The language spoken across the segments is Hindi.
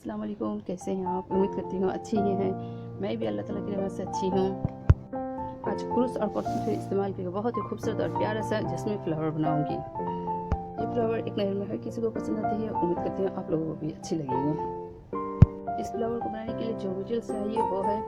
अस्सलाम वालेकुम, कैसे हैं आप? उम्मीद करती हूँ अच्छी ही हैं। मैं भी अल्लाह ताला की रहमत से अच्छी हूँ। आज क्रूस और कॉटन थ्रेड इस्तेमाल करके बहुत ही खूबसूरत और प्यारा सा जैस्मिन फ्लावर बनाऊंगी। ये फ्लावर एक नज़र में हर किसी को पसंद आती है। उम्मीद करती हूँ आप लोगों को भी अच्छी लगेगी। इस फ्लावर को बनाने के लिए जो मटेरियल चाहिए वो है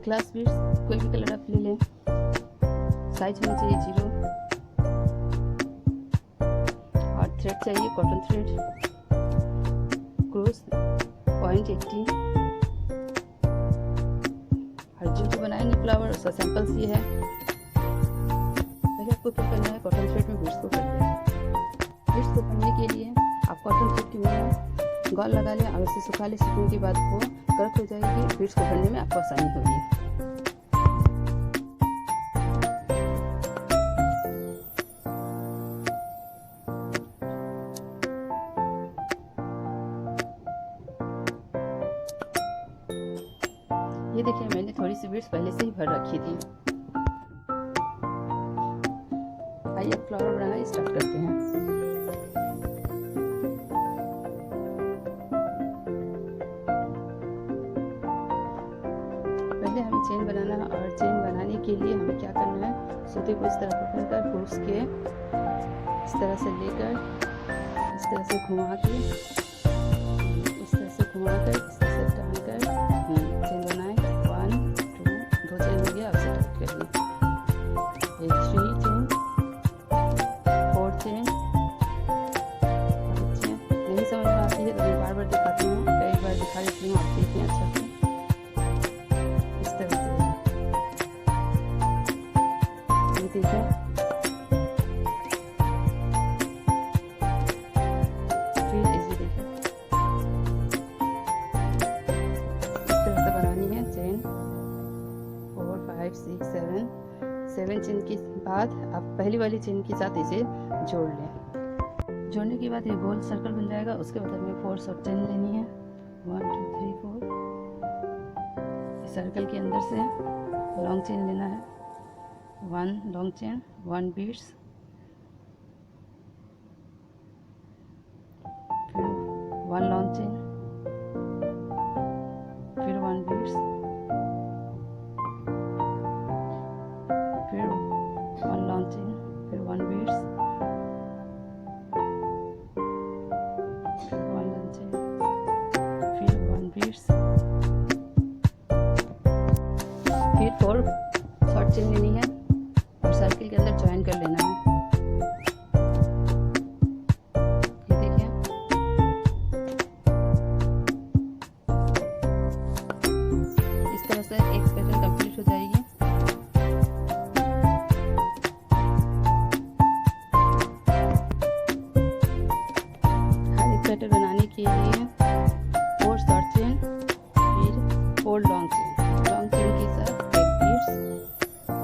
ग्लास बीड्स, कोई भी कलर आप ले लें। साइज होना चाहिए 0 और थ्रेड चाहिए कॉटन थ्रेड, क्रूस 0.80 और जो बनाएंगे फ्लावर उसका सैंपल्स ये है। पहले आपको क्या करना है, कॉटन थ्रेड में बीड्स को कर लें। बीड्स को करने के लिए आप कॉटन थ्रेड की में गॉल लगा लें और उसे सुखा लें। सूखने के बाद वो कड़क हो जाएगी। बीड्स को भरने में आपको आसानी होगी। ये देखिए, मैंने थोड़ी सी बीड्स पहले से ही भर रखी थी। आइए अब फ्लावर बनाना स्टार्ट करते हैं। पहले हमें चेन बनाना है और चेन बनाने के लिए हमें क्या करना है, सूते को इस तरह पकड़कर क्रूस के इस तरह से लेकर इस तरह से घुमा के इस तरह से घुमाकर इस तरह से टानकर चेन बनाएं। 1 2 2 चेन हो गया। अब से टाइट कर लें। 3 चेन 4 चेन 5 चेन। नहीं समझ में आती है तो मैं बार बार दिखाती हूँ, कई बार दिखा देती हूँ, आप देखें अच्छा से। इस तरह से ये देखें, फिर ऐसे देखें। इस तरह से बनानी है चेन 4 5 6 7 चेन के बाद आप पहली वाली चेन के साथ इसे जोड़ लें। जोड़ने के बाद ये गोल सर्कल बन जाएगा। उसके बाद हमें 4 शॉर्ट चेन लेनी है। 1 2 3 4। इस सर्कल के अंदर से लॉन्ग चेन लेना है। 1 लॉन्ग चेन, 1 बीड्स, फिर 1 लॉन्ग चेन, फिर 1 बीड्स, फिर 1 लॉन्ग चेन, फिर 1 बीड्स, 1 लॉन्ग चेन, फिर 1 बीड्स, फिर 4 शॉर्ट चेन लेनी है और सर्किल के अंदर ज्वाइन कर लेना है। ये देखिए, इस तरह से एक पैटर्न कंप्लीट हो जाएगी। हर एक पैटर्न बनाने के लिए 4 शॉर्ट चेन, फिर 4 लॉन्ग चेन के साथ एक बीड्स,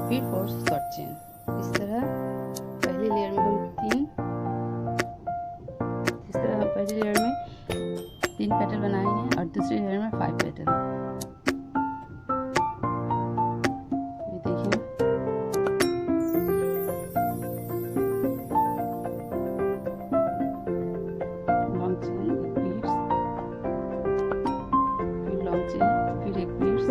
फिर 4 शॉर्ट चेन। इस तरह पहली लेयर में हम 3 पैटर्न बनाएंगे और दूसरी लेयर में 5 पैटर्न। ये देखिए, लॉन्ग चेन, एक बीड्स, फिर लॉन्ग चेन, फिर एक बीड्स,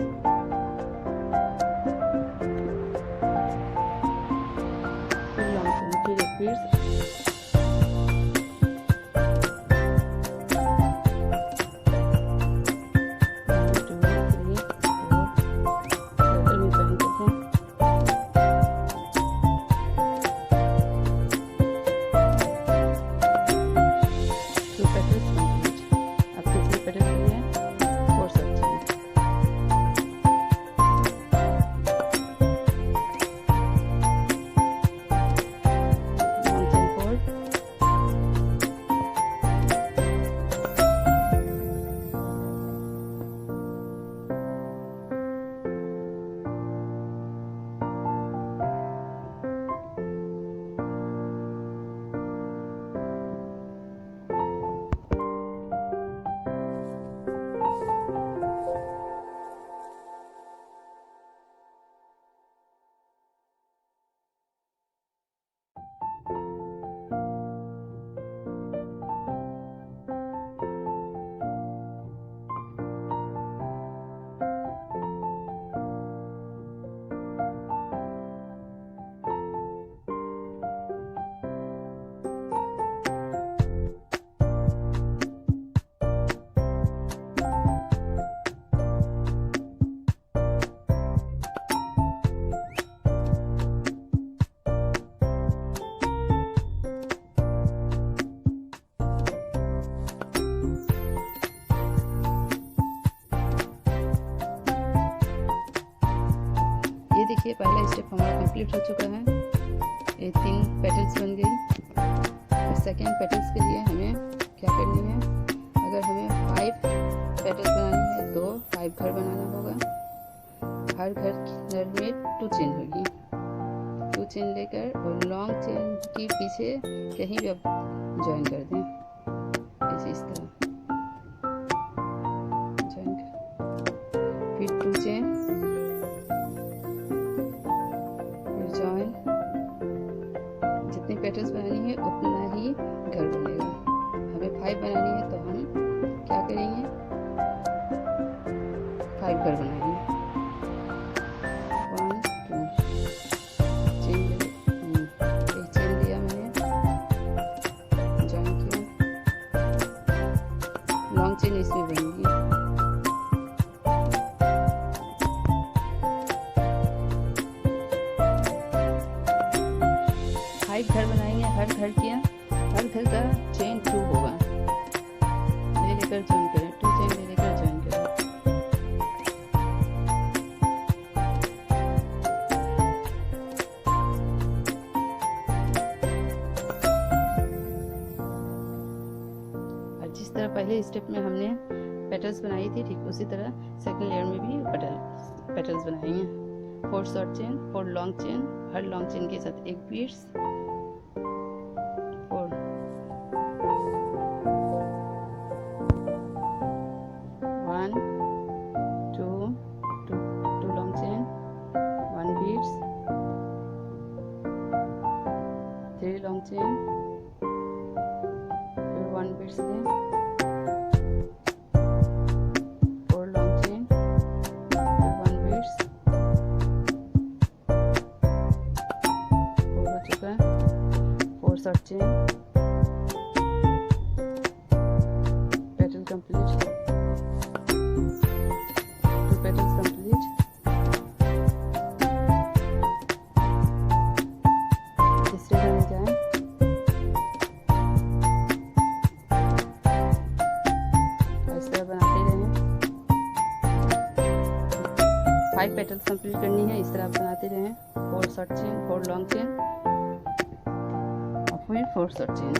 फिर लॉन्ग चेन, फिर एक बीड्स, देखिए पहला स्टेप हमारा कंप्लीट हो चुका है। ये 3 पेटल्स बन गई। तो सेकेंड पेटल्स के लिए हमें क्या करनी है, अगर हमें 5 पेटल्स बनानी है तो 5 घर बनाना होगा। हर घर में 2 चेन होगी। 2 चेन लेकर और लॉन्ग चेन के पीछे कहीं भी आप ज्वाइन कर दें, ऐसे इस तरह ज्वाइन कर, फिर 2 चेन, फिर ज्वाइन। जितनी पेटल्स बनानी है उतना ही घर बनेगा। हमें 5 बनानी है तो हम क्या करेंगे, 5 घर बनाएंगे। 1 2 चेन, एक चेन लिया मैंने, ज्वाइन किया, लॉन्ग चेन इसमें बनेगी। घर बनाएंगे। हर घर का चेन 2 होगा। ले लेकर ज्वाइन करें, 2 चेन ले लेकर ज्वाइन करें। और जिस तरह पहले स्टेप में हमने पेटल्स बनाई थी, ठीक उसी तरह सेकंड लेयर में भी पेटल्स बनाएंगे। 4 शॉर्ट चेन, 4 लॉन्ग चेन, हर लॉन्ग चेन के साथ एक beads, 1 2 long chain, 1 beads, 3 long chain, फिर 1 beads दें, 4 long chain, फिर 1 beads, 4 हो चुका है, 4 short chain, petal complete, 2 petals complete। तीसरे में जाएं, इस तरह बनाते रहें। 5 पेटल्स कंप्लीट करनी है, इस तरह बनाते रहें। 4 शॉर्ट चेन, 4 लॉन्ग चेन और फिर 4 शॉर्ट चेन।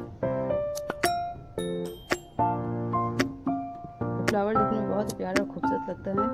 फ्लावर दिखने में बहुत प्यारा और खूबसूरत लगता है।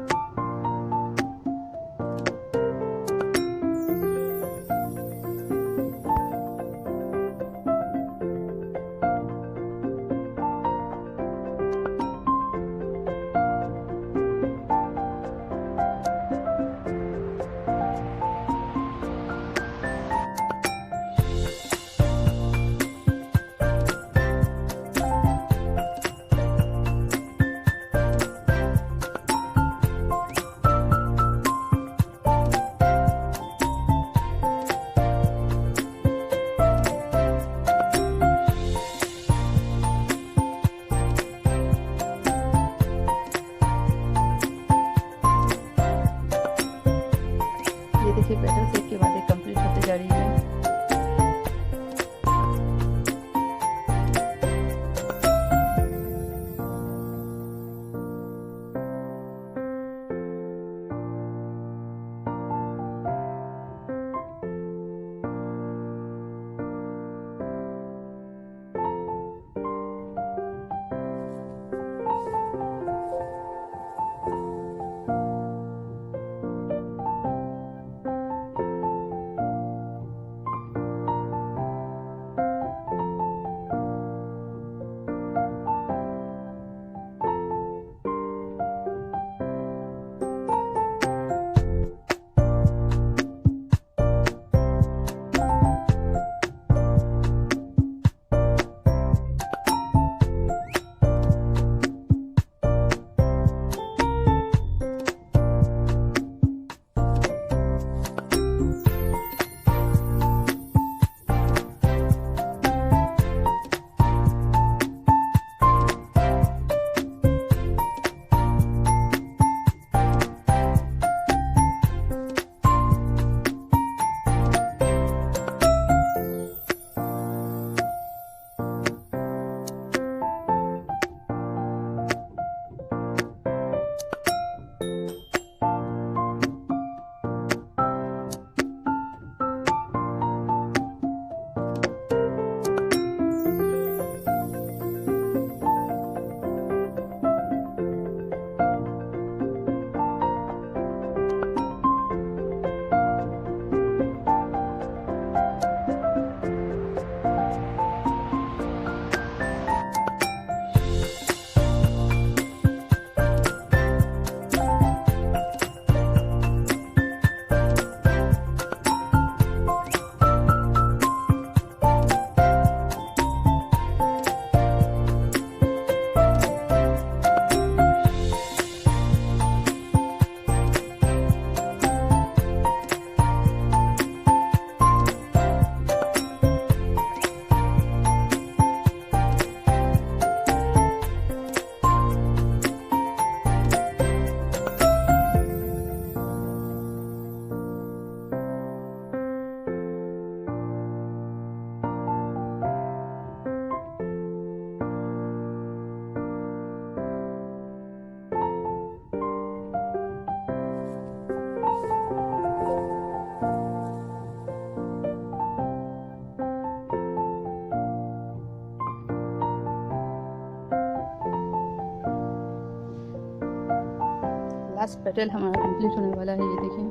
लास्ट पेटल हमारा कंप्लीट होने वाला है, ये देखिए।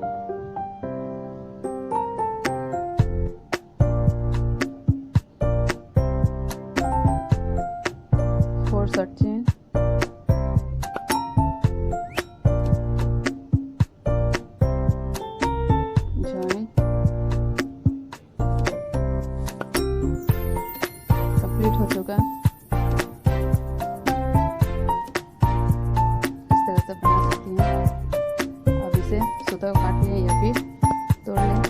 Four short chain, join, complete हो चुका। इस तरह से बना सकती हैं। अब इसे सूता काट लें या फिर तोड़ लें।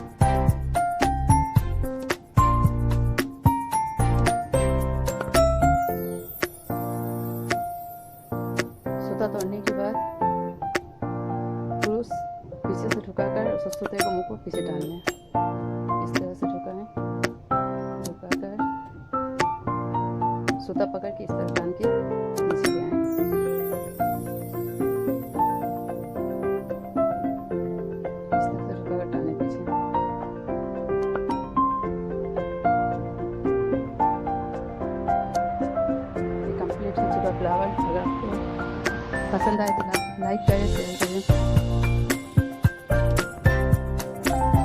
सूता तोड़ने के बाद क्रूस पीछे से झुकाकर उस सूते को मुंह को पीछे डालना है। इस तरह से झुकाएं, झुकाकर सूता पकड़ के इस तरह टान के नीचे ले आएं। इस तरह से झुकाकर टाने पीछे। ये कंप्लीट हो चुका फ्लावर। अगर आपको पसंद आए तो लाइक करें, शेयर करें।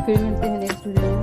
फिर मिलते हैं नेक्स्ट वीडियो में।